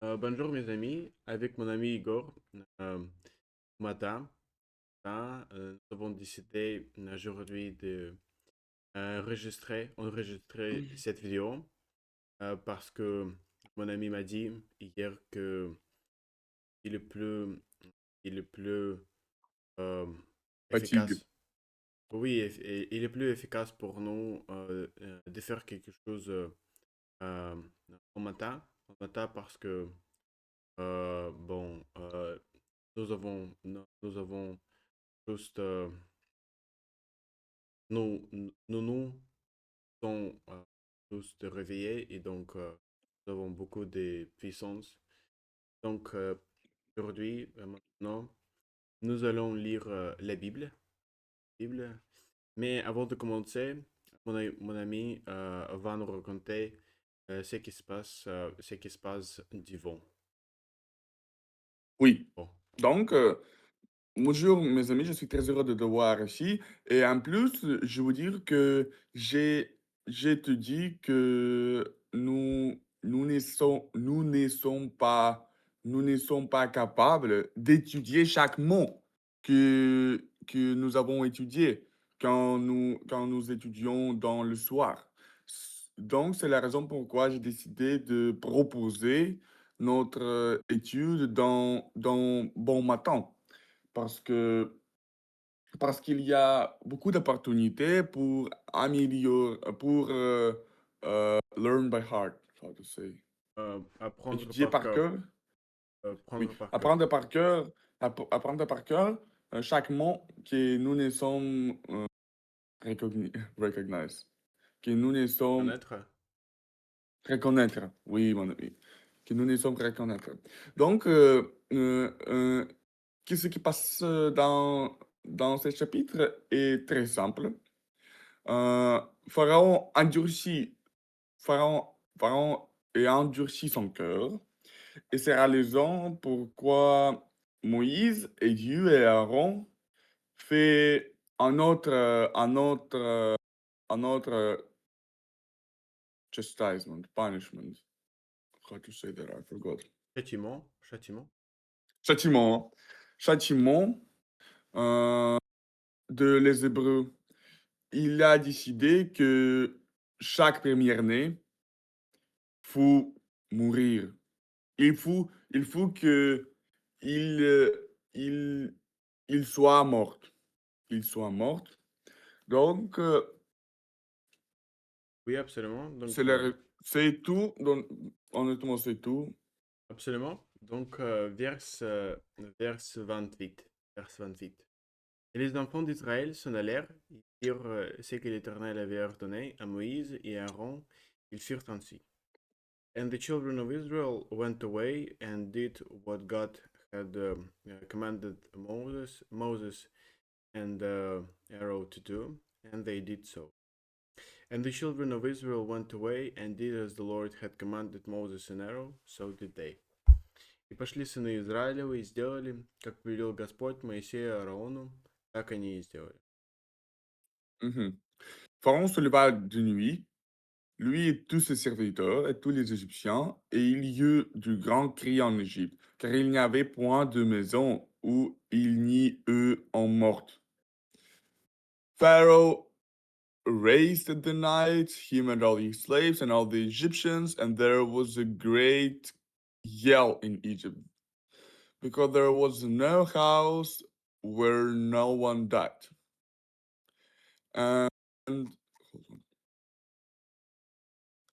Bonjour mes amis, avec mon ami Igor, ce matin, nous avons décidé aujourd'hui de enregistrer cette vidéo parce que mon ami m'a dit hier que il est plus, il est plus euh, Fatigue. efficace. Oui, il est plus efficace pour nous de faire quelque chose euh, au matin parce que bon, nous avons juste, nous sommes tous réveillés et donc nous avons beaucoup de puissance. Donc aujourd'hui, maintenant, nous allons lire la Bible. Mais avant de commencer, mon ami va nous raconter ce qui se passe du vent. Oui. Bon. Donc, bonjour mes amis, je suis très heureux de te voir ici. Et en plus, je veux dire que j'ai te dit que nous ne sommes pas capables d'étudier chaque mot que nous avons étudié quand nous étudions dans le soir. Donc, c'est la raison pourquoi j'ai décidé de proposer notre étude dans bon matin. Parce que parce qu'il y a beaucoup d'opportunités pour améliorer, pour learn by heart, how to say. Apprendre Étudier par par cœur. cœur. Oui, Prendre par cœur. apprendre par cœur chaque mot que nous ne sommes recognize, que nous ne sommes Connaître. reconnaître. Oui, mon ami, que nous ne sommes reconnaître. Donc, qu'est-ce qui passe dans ce chapitre est très simple. Euh, Pharaon endurcit, Pharaon et endurcit son cœur, et c'est la raison pourquoi Moïse et Dieu et Aaron fait un autre chastisement, punishment. How to say that? I forgot. Châtiment. Châtiment. Châtiment, châtiment de les Hébreux. Il a décidé que chaque première-né faut mourir. Il faut que il il soit mort. Il soit mort. Donc, Oui, absolument. c'est Donc, la c'est tout, donc honnêtement, c'est tout. absolument. Donc, verse 28. Verse 28. Et les enfants d'Israël s'en allèrent, ils firent ce que l'Éternel avait ordonné à Moïse et à Aaron. Ils firent ainsi. And the children of Israel went away and did what God had commanded Moses and Aaron to do, and they did so. And the children of Israel went away and did as the Lord had commanded Moses and Aaron, so did they. И пошли сыны Израилевы и сделали, как повелел Господь Моисею и Аарону, так они и сделали. Mmh. Pharaon se leva de nuit, lui et tous ses serviteurs et tous les Égyptiens, et il y eut du grand cri en Égypte, car il n'y avait point de maison où il n'y eût en morte. Pharaoh raised at the night, him and all his slaves and all the Egyptians, and there was a great yell in Egypt, because there was no house where no one died. And hold on.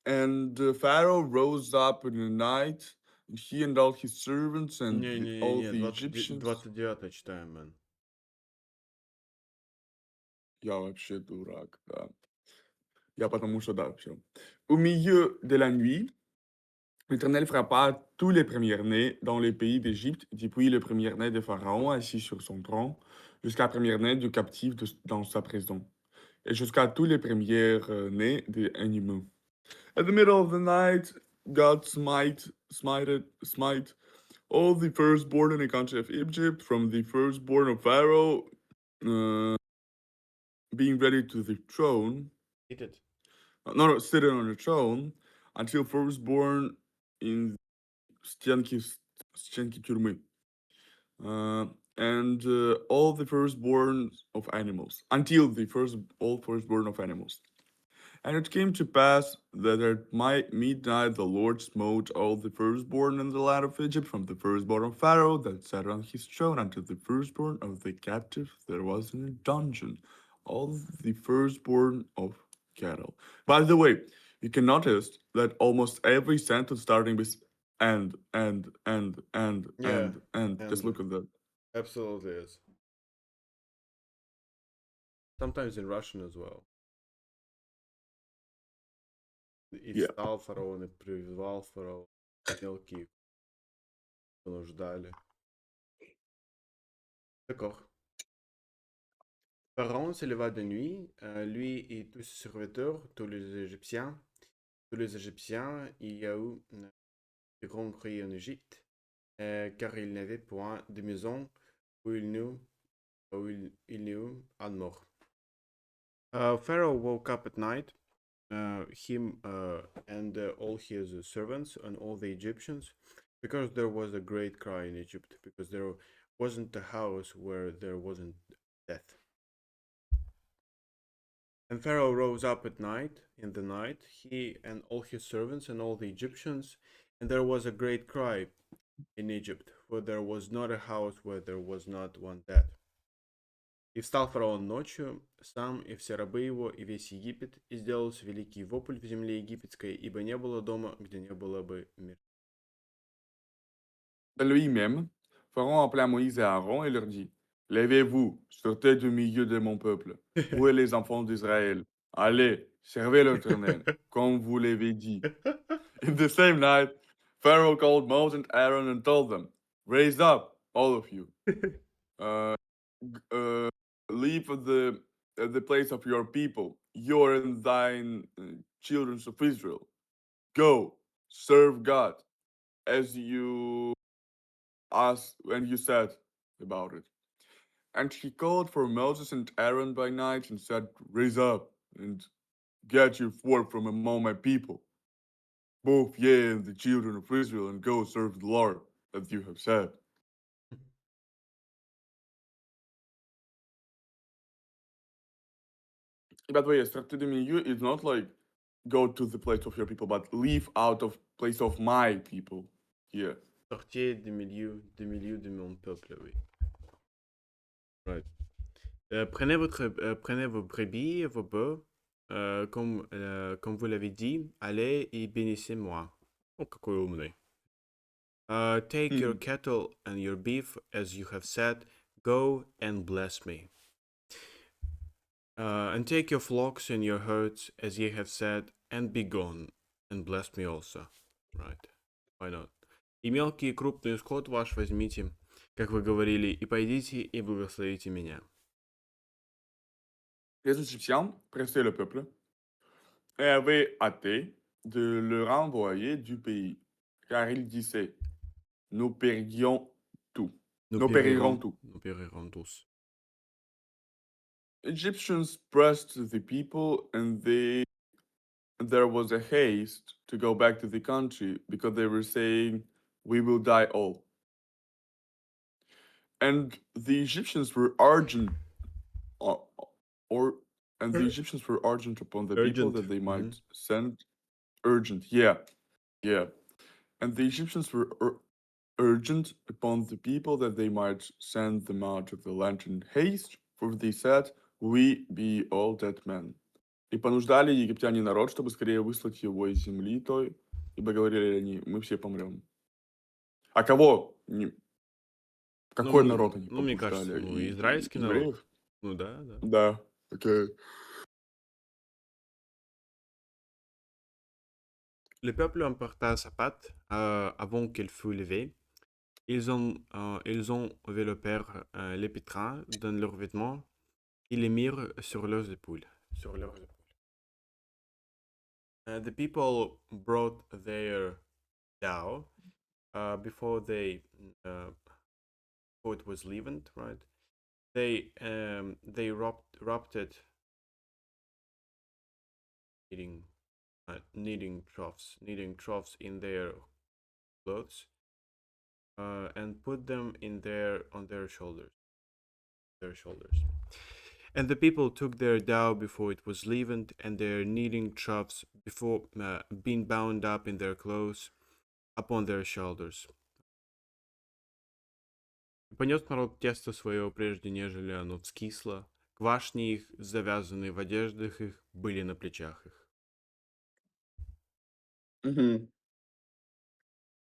And the Pharaoh rose up in the night, and he and all his servants and all Не-не-не, the Egyptians. 29 читаем, man. Я вообще дурак, да. Я потому что да, всё. Au milieu de la nuit, l'Éternel frappa tous les premiers-nés dans les pays d'Égypte, depuis le premier-né de Pharaon assis sur son trône, jusqu'à la première-né du captif dans sa prison, et jusqu'à tous les premiers-nés des animaux. At the middle of the night, God smite all the firstborn in the country of Egypt, from the firstborn of Pharaoh, uh, being ready to the throne, Repeat. no, no, sitting on the throne, until firstborn in стенки, стенки тюрьмы. Uh, and all the firstborn of animals, until the first all firstborn of animals. And it came to pass that at midnight the Lord smote all the firstborn in the land of Egypt, from the firstborn of Pharaoh that sat on his throne unto the firstborn of the captive that was in a dungeon, all the firstborn of cattle. By the way, you can notice that almost every sentence starting with Yeah, and. Just and look at that. absolutely is. Sometimes in Russian as well. И Yeah. встал фараон, и призвал фараон. Мелкие понуждали. D'accord. Pharaon se leva de nuit, lui et tous ses serviteurs, tous les Égyptiens, il y a eu de grands cris en Égypte, car il n'avait point de maison où il n'y eut un mort. Pharaoh woke up at night, him and all his servants and all the Egyptians, because there was a great cry in Egypt, because there wasn't a house where there wasn't death. And Pharaoh rose up at night, in the night, he and all his servants and all the Egyptians, and there was a great cry in Egypt, for there was not a house where there was not one dead. И встал фараон ночью, сам и все рабы его, и весь Египет, и сделался великий вопль в земле египетской, ибо не было дома, где не было бы мира. De lui-même, Pharaon appela Moïse et Aaron et leur dit: Levez-vous, sortez du milieu de mon peuple, vous et les enfants d'Israël. Allez, servez l'Éternel, comme vous l'avez dit. In the same night, Pharaoh called Moses and Aaron and told them, Raise up, all of you. Uh, uh, leave the place of your people, your and thine children of Israel. Go, serve God, as you asked when you said about it. And he called for Moses and Aaron by night and said, Raise up and get you forth from among my people, both ye and the children of Israel, and go serve the Lord, as you have said. By the way, strategy is not like go to the place of your people, but leave out of place of my people. Yeah. Sortez du milieu de mon peuple, oui. Right. Prenez vos brebis et vos bœufs, comme vous l'avez dit, allez et bénissez-moi. Oh, какой умный. Take your cattle and your beef, as you have said, go and bless me. And take your flocks and your herds, as ye have said, and be gone, and bless me also. Right. Why not? И мелкий и крупный скот ваш возьмите, как вы говорили, и пойдите и благословите меня. Les Égyptiens pressaient le peuple et avaient hâté de le renvoyer du pays, car ils disaient, nous périrons tout. Nous périrons tout. Nous périrons tous. Egyptians pressed the people, and there was a haste to go back to the country because they were saying, "We will die all." And the Egyptians were urgent, uh, or and the Egyptians were urgent upon the people Urgent. that they Mm-hmm. might send urgent. Yeah, yeah. And the Egyptians were urgent upon the people that they might send them out of the land in haste, for they said, "We be all dead men." И понуждали египтяне народ, чтобы скорее выслать его из земли той, ибо говорили они, мы все помрем. А кого? Какой народ они Мне кажется, побуждали? И израильский народ. евреев? Ну да, да. Да. Окей. Le peuple emporta sa pâte avant qu'elle fût levée. Ils ont enveloppèrent les pétrins dans leurs vêtements et les mirent sur leurs épaules. The people brought their dough before before it was leavened, right? They wrapped it kneading troughs in their clothes and put them in their on their shoulders. And the people took their dough before it was leavened, and their kneading troughs before being bound up in their clothes upon their shoulders. Понес народ тесто свое, прежде нежели оно вскисло. Квашни их, завязанные в одеждах их, были на плечах их. Mhm.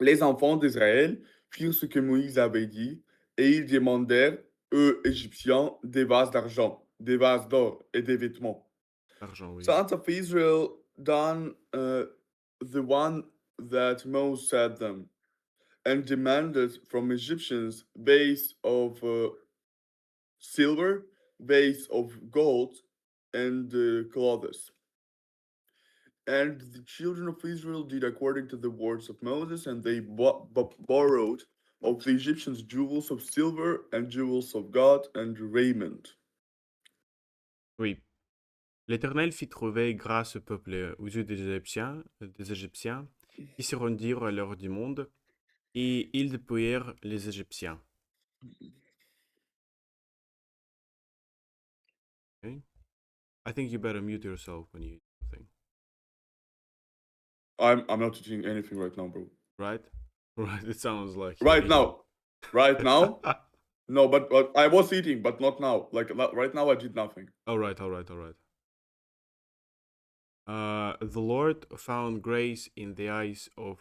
Les enfants d'Israël firent ce que Moïse avait dit, et ils demandèrent, eux, Égyptiens, des vases d'argent, des vases d'or et des vêtements. Argent, oui. Sons of Israel done the one that Moses said them, and demanded from Egyptians vase of silver, vase of gold, and clothes. And the children of Israel did according to the words of Moses, and they borrowed of the Egyptians jewels of silver and jewels of gold and raiment. Oui. L'Éternel fit trouver grâce au peuple aux yeux des Égyptiens, qui se rendirent à l'heure du monde, et ils dépouillèrent les Égyptiens. Okay? I think you better mute yourself when you eat something. I'm not teaching anything right now, bro. Right? Right, it sounds like you're Right eating. now, right now. No, but I was eating, but not now. Like right now, I did nothing. All right, all right, all right. The Lord found grace in the eyes of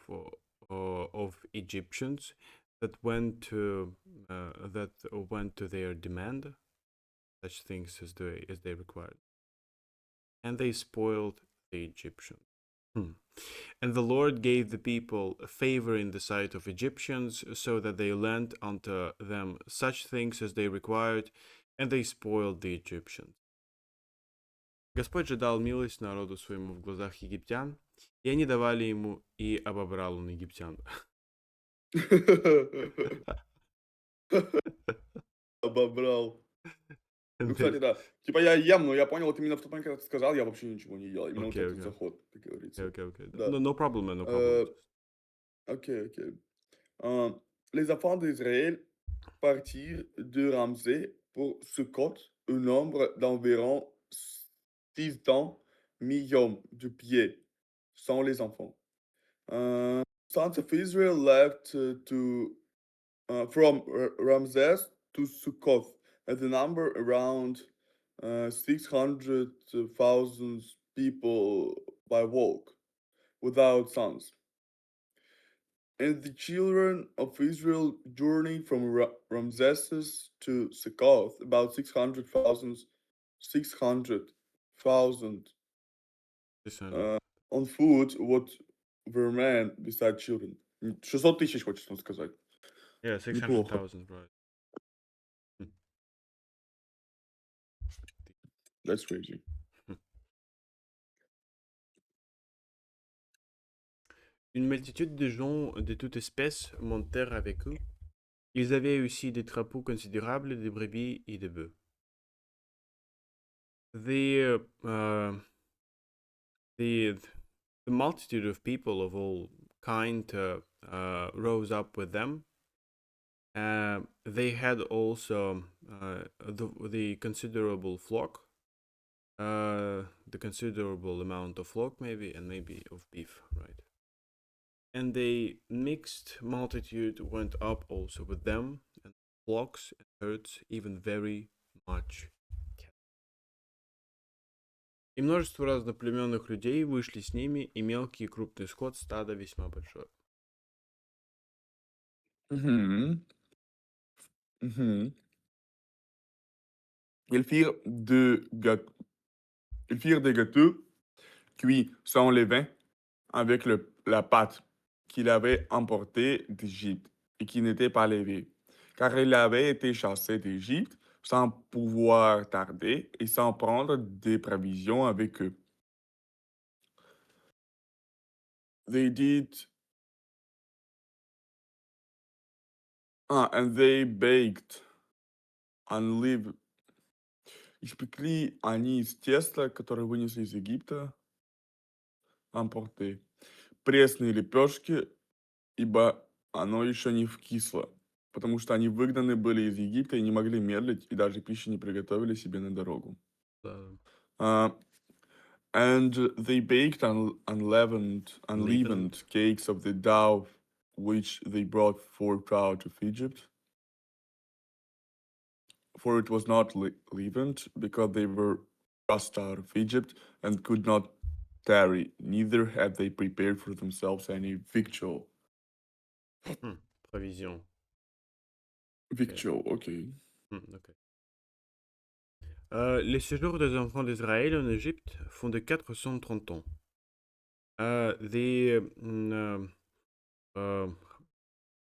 Egyptians that went to their demand, such things as they required, and they spoiled the Egyptians. And the Lord gave the people favor in the sight of Egyptians, so that they lent unto them such things as they required, and they spoiled the Egyptians. Господь же дал милость народу своему в глазах египтян, и они давали ему, и обобрал он египтян. Обобрал. Ну, And кстати, they- да. Типа я ем, но я понял, вот именно в тот момент, когда ты сказал, я вообще ничего не ел. Именно вот Okay, этот okay, заход, как говорится. okay. Да. No, no problem, man, no problem. Euh, ok, ok. Les enfants d'Israël partirent de Ramsès pour Sukkot, un nombre d'environ 600 millions de pieds, sans les enfants. Sons of Israel left from Ramses to Sukkot, and the number around 600,000 people by walk, without sons. And the children of Israel journeyed from Ramses to Succoth, about 600,000 Descendant. on foot, what were men beside children. 600 тысяч, хочешь нам сказать. Yeah, Неплохо. 600,000, right. That's crazy. Une multitude de gens de toute espèce montèrent avec eux. Ils avaient aussi des troupeaux considérables de brebis et de bœufs. The, uh, the, the multitude of people of all kind rose up with them. They had also the considerable flock, the considerable amount of flock, maybe, and maybe of beef, right? And the mixed multitude went up also with them, and flocks and herds, even very much. И множество разноплеменных людей вышли с ними, и мелкий и крупный скот, стадо весьма большое. Mhm. Mhm. Ils firent, Ils firent des gâteaux cuits sans levain avec la pâte qu'il avait emportée d'Égypte et qui n'était pas levée, car il avait été chassé d'Égypte sans pouvoir tarder et sans prendre des provisions avec eux. They did, and they baked unleavened. Испекли они из теста, которое вынесли из Египта, emporté. Пресные лепешки, ибо оно еще не вкисло, потому что они выгнаны были из Египта и не могли медлить, и даже пищи не приготовили себе на дорогу. Да. Uh, and they baked Leavened. unleavened cakes of the dough which they brought forth out of Egypt, for it was not leavened, because they were just out of Egypt and could not tarry, neither had they prepared for themselves any victual. Provision. Ok. Victual, okay. Ok. Les séjours des enfants d'Israël en Égypte font de 430 ans. The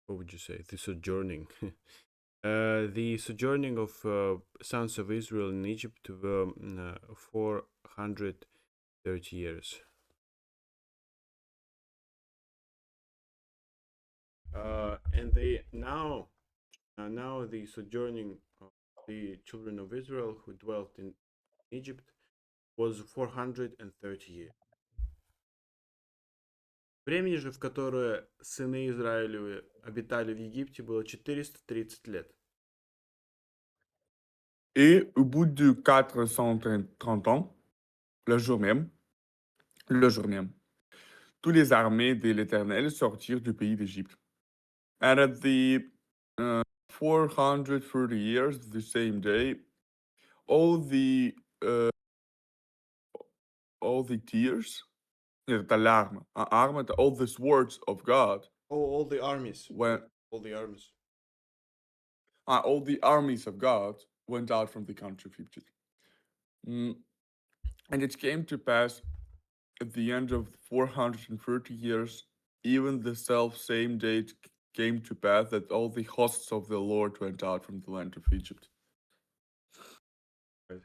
what would you say? The sojourning. The sojourning of sons of Israel in Egypt were 430 years. And they now the sojourning of the children of Israel who dwelt in Egypt was 430 years. Времени же, в которое сыны Израилевы обитали в Египте, было 430 лет. Et au bout de 430 ans, le jour même, le jour même, tous les armées de l'Éternel sortirent du pays d'Égypte. And at the 430 years, the same day, all the uh, all the tears, the alarm, all the swords of God Oh, all the armies. went, All the armies. all the armies of God went out from the country of Egypt. Mm, And it came to pass at the end of 430 years, even the self same date came to pass that all the hosts of the Lord went out from the land of Egypt. Right.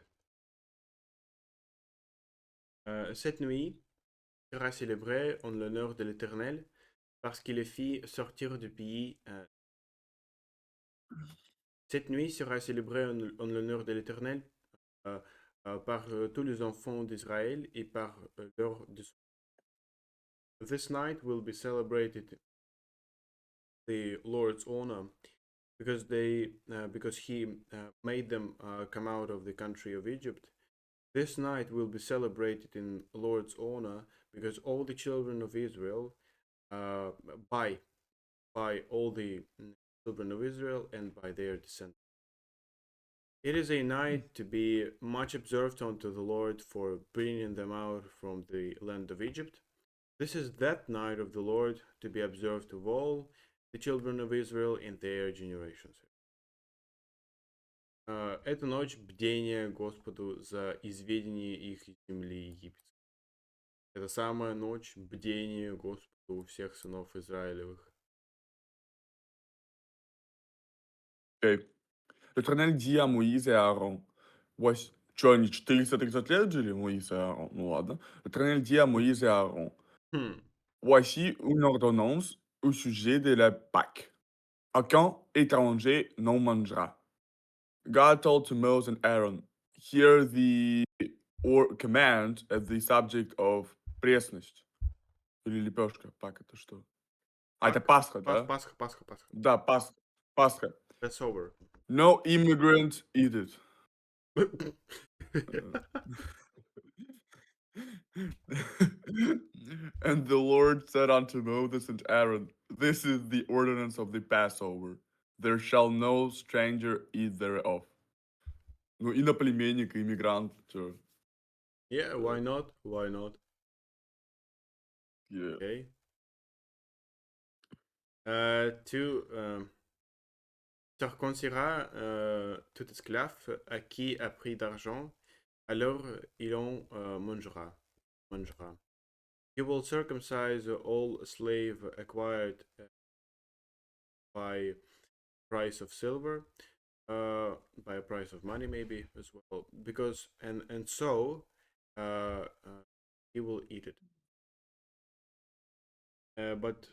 Cette nuit sera célébrée en l'honneur de l'Éternel parce qu'il les fit sortir du pays. Cette nuit sera célébrée en l'honneur de l'Éternel euh, par tous les enfants d'Israël et par leurs descendants. This night will be celebrated the Lord's honor because he made them come out of the country of Egypt. This night will be celebrated in Lord's honor because all the children of Israel, uh, by by all the children of Israel and by their descendants. It is a night to be much observed unto the Lord for bringing them out from the land of Egypt. This is that night of the Lord to be observed of all the children of Israel in their generations. Это ночь бдения Господу за изведение их из земли египетской. Это самая ночь бдения Господу у всех сынов Израилевых. Okay. L'Éternel dit à Moïse et à Aaron, voici, что они 430 лет жили, Моïse et Aaron? Ну ладно. L'Éternel dit à Moïse et à Aaron, Hmm. voici une ordonnance au sujet de la Pâque. Aucun étranger n'en mangera. God told to Moses and Aaron, hear the or command at the subject of пресность. Или лепешка, Пак это что? Это Пак? Пасха, да? Пасха, Пасха, Пасха. Да, Пасха. Пасха. That's over. No immigrant eat it. And the Lord said unto Moses and Aaron, this is the ordinance of the Passover. There shall no stranger eat thereof. Ну, иноплеменник, иммигрант, чё? Yeah, why not? Why not? Yeah. Okay. Tu circonciras tout esclave à qui a pris d'argent, alors il en mangera. You will circumcise all slave acquired by price of silver, by a price of money maybe as well, because and so he will eat it. But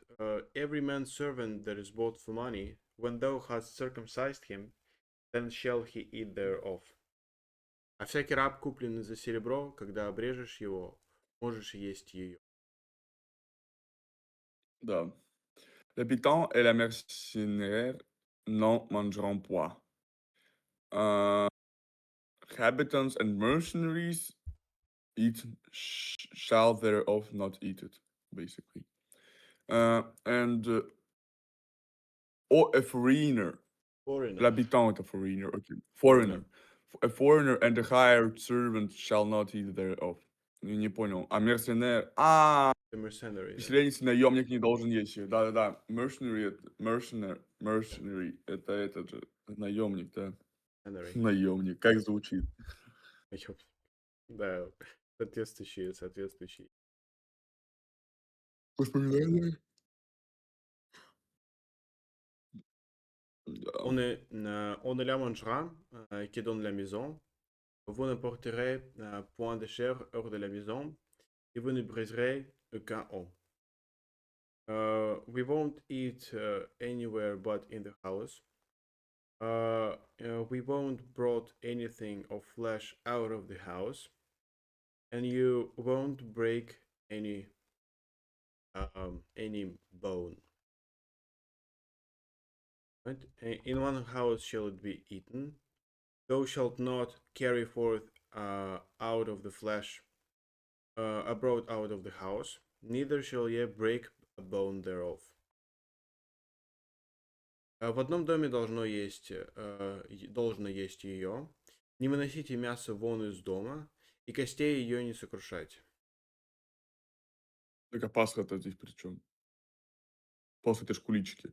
every man's servant that is bought for money, when thou hast circumcised him, then shall he eat thereof. А всякий раб, купленный за серебро, когда обрежешь его, можешь есть ее. Да. L'habitant et la mercenaire n'en mangeront point. Euh, Habitants and mercenaries eat shall thereof not eat it, basically. And or a foreigner. Foreigner. L'habitant est a foreigner, okay. Foreigner. Foreigner. A foreigner and the hired servant shall not eat thereof. Ну, не понял. А мерсенер... The mercenary, да. Поселенец, наемник не должен есть ее. Да-да-да. Mercenary. Это этот же. Наемник, да. Mercenary. Наемник. Как звучит? Ёп. Да, соответствующий. Воспоминания? Да. On est la mangera, qui donne la maison. Vous ne porterez point de chair hors de la maison, et vous ne briserez aucun os. We won't eat anywhere but in the house. We won't brought anything of flesh out of the house, and you won't break any bone. Right? In one house shall it be eaten. Thou shalt not carry forth out of the flesh abroad out of the house, neither shall ye break a bone thereof. В одном доме должно есть ее. Не выносите мясо вон из дома, и костей ее не сокрушайте. Так а Пасха-то здесь при чем? Пасха это ж куличики.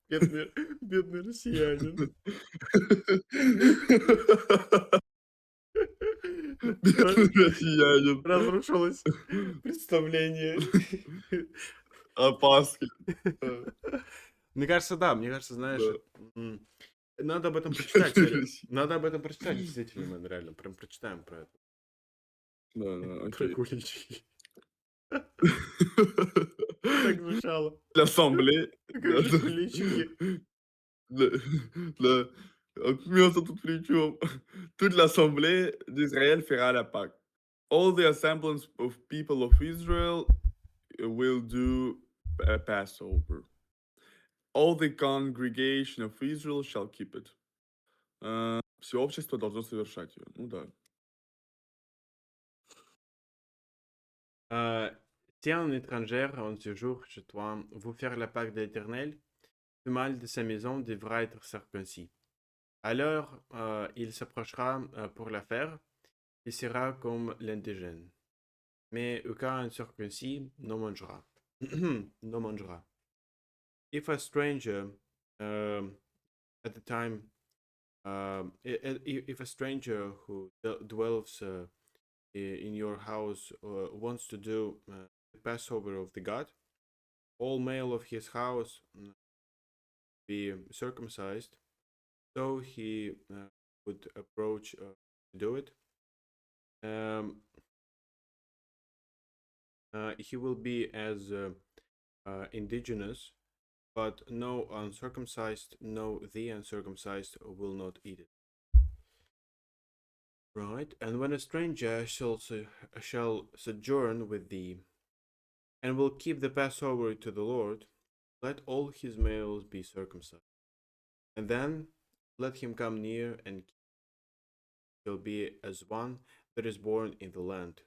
Бедный россиянин. Бедный россиянин. Разрушилось представление. О Пасхе. Мне кажется, да. Мне кажется, знаешь, Да. надо об этом прочитать. Бедный россиянин. Надо об этом прочитать, действительно, мы реально прям прочитаем про это. Да, Про окей. куличики. Так звучало. L'Assemblée, А как да, же куличики? да, да. А мясо тут при чём? Toute l'Assemblée d'Israël fera la Pâque. All the assemblance of people of Israel will do a Passover. All the congregation of Israel shall keep it. Все общество должно совершать ее. Ну да. Si un étranger en séjour chez toi vous faire la Pâque de l'Éternel, le mâle de sa maison devra être circoncis. Alors il s'approchera pour la faire, il sera comme l'indigène. Mais aucun incirconcis n'en mangera. n'en mangera. If a stranger at the time, if a stranger who dwells in your house wants to do the Passover of the God, all male of his house be circumcised, so he would approach to do it. He will be as indigenous, but no uncircumcised, no the uncircumcised will not eat it. Right, and when a stranger shall sojourn with thee, and will keep the Passover to the Lord, let all his males be circumcised. And then let him come near, and shall be as one that is born in the land.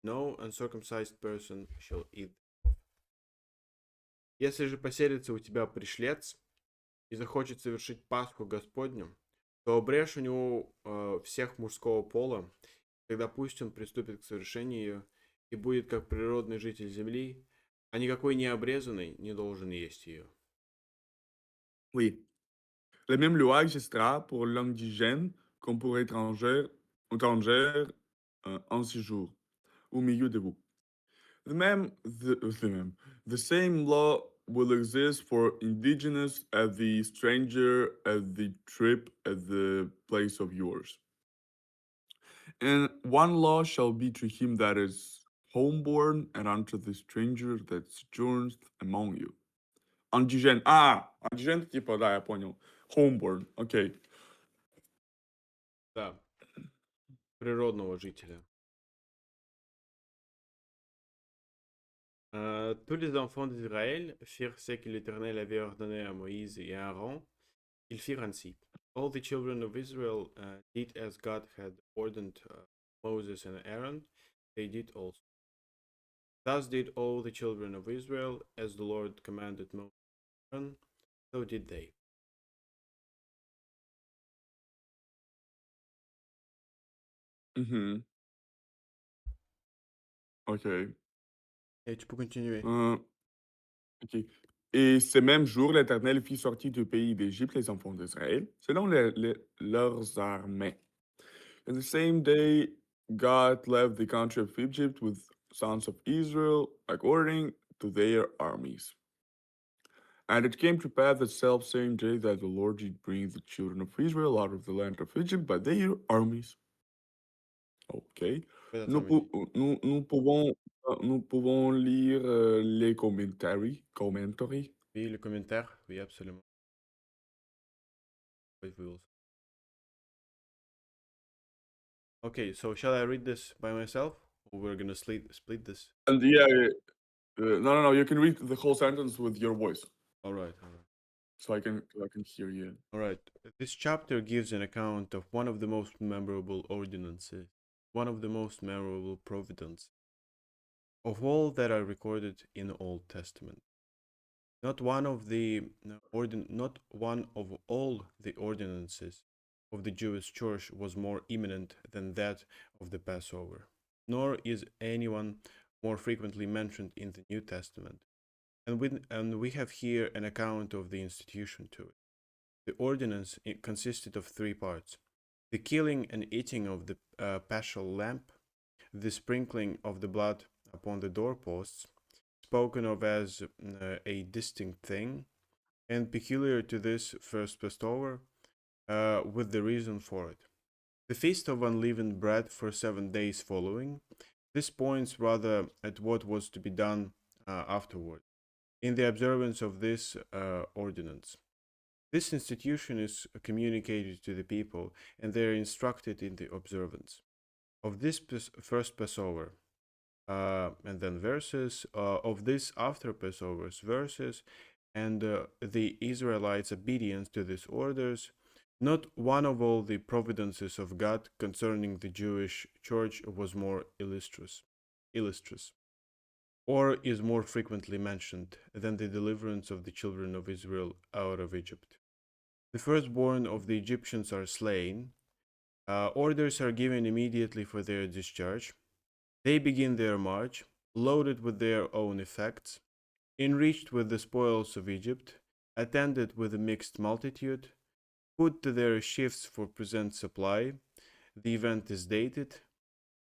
No uncircumcised person shall eat. Если же поселится у тебя пришлец и захочет совершить Пасху Господню, то обрежь у него всех мужского пола, тогда пусть он приступит к совершению ее и будет как природный житель земли, а никакой необрезанный не должен есть ее. Oui. La même loi existera pour l'indigène comme pour étrangère en séjour au milieu de vous. The same law will exist for indigenous as the stranger at the trip at the place of yours. And one law shall be to him that is homeborn and unto the stranger that sojourns among you. Indigène. Indigène, типа, да, я понял. Homeborn, окей. Да, природного жителя. Tous les enfants d'Israël firent ce que l'Éternel avait ordonné à Moïse et à Aaron. Ils firent ainsi. All the children of Israel did as God had ordered Moses and Aaron. They did also. Thus did all the children of Israel, as the Lord commanded Moses and Aaron, so did they. Mhm. OK. Et tu peux continuer. Heu, OK. Et ce même jour, l'Éternel fit sortir du pays d'Égypte les enfants d'Israël, selon leurs armées. In the same day, God left the country of Egypt with sons of Israel according to their armies. And it came to pass the selfsame day that the Lord did bring the children of Israel out of the land of Egypt by their armies. OK. Oui, attends, mais Nous pouvons lire, les commentary. oui, le commentaire, oui, absolument. Oui, we will. Okay, so shall I read this by myself, or we're gonna split this? And yeah, no, you can read the whole sentence with your voice, All right, all right. so I can hear you. All right. This chapter gives an account of one of the most memorable ordinances, one of the most memorable providence of all that are recorded in the Old Testament. Not one of all the ordinances of the Jewish church was more eminent than that of the Passover, nor is anyone more frequently mentioned in the New Testament. And we have here an account of the institution to it. The ordinance consisted of three parts: the killing and eating of the paschal lamb, the sprinkling of the blood upon the doorposts, spoken of as a distinct thing, and peculiar to this first Passover, with the reason for it. The feast of unleavened bread for 7 days following. This points rather at what was to be done afterward, in the observance of this ordinance. This institution is communicated to the people, and they are instructed in the observance of this first Passover, and then verses of this after Passover's verses, and the Israelites' obedience to these orders. Not one of all the providences of God concerning the Jewish church was more illustrious, or is more frequently mentioned than the deliverance of the children of Israel out of Egypt. The firstborn of the Egyptians are slain. Orders are given immediately for their discharge. They begin their march, loaded with their own effects, enriched with the spoils of Egypt, attended with a mixed multitude, put to their shifts for present supply. The event is dated.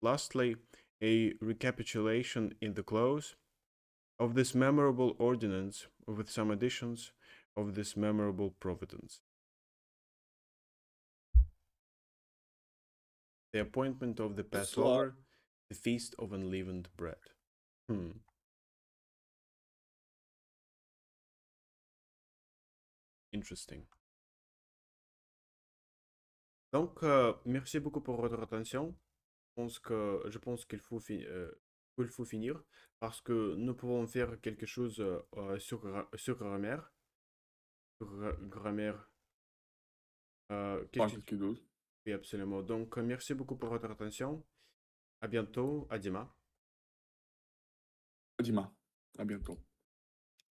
Lastly, a recapitulation in the close of this memorable ordinance, with some additions of this memorable providence. The appointment of the So, Passover, the feast of unleavened bread. Interesting. Donc, merci beaucoup pour votre attention. Je pense qu'il faut finir parce que nous pouvons faire quelque chose sur grammaire. Grammaire. Qu'est-ce que qu'est-ce tu... qu'il d'autre? Oui, absolument. Donc, merci beaucoup pour votre attention. À bientôt. À demain. Dis-moi. À bientôt.